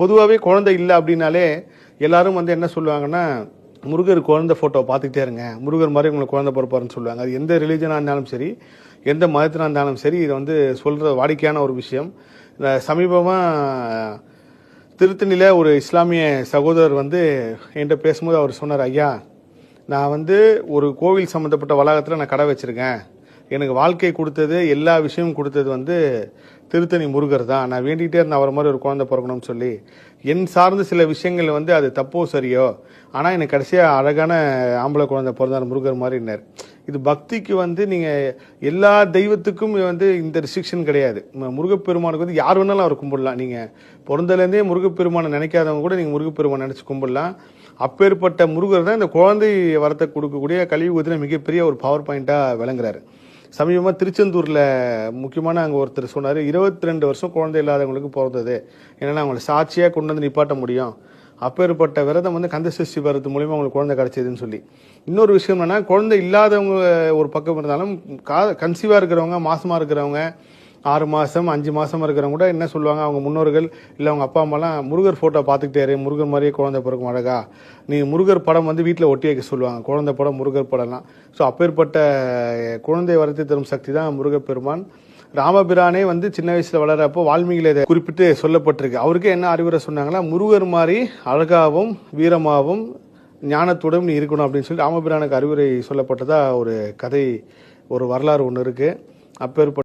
பொதுவாகவே குழந்தை இல்லை அப்படின்னாலே எல்லாரும் வந்து என்ன சொல்லுவாங்கன்னா, முருகர் குழந்தை ஃபோட்டோ பார்த்துக்கிட்டே இருங்க, முருகர் மாதிரி உங்களுக்கு குழந்தை பிறப்பாருன்னு சொல்லுவாங்க. அது எந்த ரிலீஜனாக இருந்தாலும் சரி, எந்த மதத்தினா இருந்தாலும் சரி, இதை வந்து சொல்கிற வாடிக்கையான ஒரு விஷயம். சமீபமாக திருத்தணியில் ஒரு இஸ்லாமிய சகோதரர் வந்து என்கிட்ட பேசும்போது அவர் சொன்னார், ஐயா நான் வந்து ஒரு கோவில் சம்மந்தப்பட்ட வளாகத்தில் நான் கடை வச்சுருக்கேன், எனக்கு வாழ்க்கை கொடுத்தது எல்லா விஷயமும் கொடுத்தது வந்து திருத்தணி முருகர் தான், நான் வேண்டிகிட்டே இருந்தேன் அவர் மாதிரி ஒரு குழந்தை பிறக்கணும்னு சொல்லி. என் சார்ந்த சில விஷயங்கள் வந்து அது தப்போ சரியோ, ஆனால் எனக்கு கடைசியாக அழகான ஆம்பளை குழந்தை பிறந்தார் முருகர் மாதிரினார். இது பக்திக்கு வந்து நீங்கள் எல்லா தெய்வத்துக்கும் வந்து இந்த ரெஸ்ட்ரிக்ஷன் கிடையாது. முருகப்பெருமானுக்கு வந்து யார் வேணாலும் அவர் கும்பிடலாம். நீங்கள் பிறந்தலேருந்தே முருகப்பெருமானை நினைக்காதவங்க கூட நீங்கள் முருகப்பெருமானை நினச்சி கும்பிடலாம். அப்பேற்பட்ட முருகர் தான் இந்த குழந்தை வரத்தை கொடுக்கக்கூடிய கலியுகத்தில் மிகப்பெரிய ஒரு பவர் பாயிண்ட்டாக விளங்குறாரு. சமீபமாக திருச்செந்தூரில் முக்கியமான அங்கே ஒருத்தர் சொன்னார், 22 வருஷம் குழந்தை இல்லாதவங்களுக்கு பிறந்தது, ஏன்னா அவங்களை சாட்சியாக கொண்டு வந்து நிப்பாட்ட முடியும், அப்பேற்பட்ட விரதம் வந்து கந்த சஷ்டி விரதத்து மூலியமாக அவங்களுக்கு குழந்தை கிடைச்சதுன்னு சொல்லி. இன்னொரு விஷயம் என்னன்னா, குழந்தை இல்லாதவங்க ஒரு பக்கம் இருந்தாலும் கன்சீவாக இருக்கிறவங்க, மாசமாக இருக்கிறவங்க, 6 மாதம் 5 மாதம் இருக்கிறவங்க கூட என்ன சொல்லுவாங்க, அவங்க முன்னோர்கள் இல்லை அவங்க அப்பா அம்மாலாம் முருகர் ஃபோட்டோ பார்த்துக்கிட்டே முருகர் மாதிரியே குழந்தை பிறக்கும் அழகா, நீ முருகர் படம் வந்து வீட்டில் ஒட்டி வைக்க சொல்லுவாங்க, குழந்தை படம் முருகர் படம்லாம். ஸோ அப்பேற்பட்ட குழந்தை வரத்தை தரும் சக்தி தான் முருகப்பெருமான். ராமபிரானே வந்து சின்ன வயசில் வளரப்போ வால்மீகியில் இதை குறிப்பிட்டு சொல்லப்பட்டிருக்கு. அவருக்கு என்ன அறிவுரை சொன்னாங்கன்னா, முருகர் மாதிரி அழகாவும் வீரமாகவும் ஞானத்துடன் நீ இருக்கணும் அப்படின்னு சொல்லி ராமபிரானுக்கு அறிவுரை சொல்லப்பட்டதா ஒரு கதை, ஒரு வரலாறு ஒன்று இருக்குது. அப்பேற்பட்ட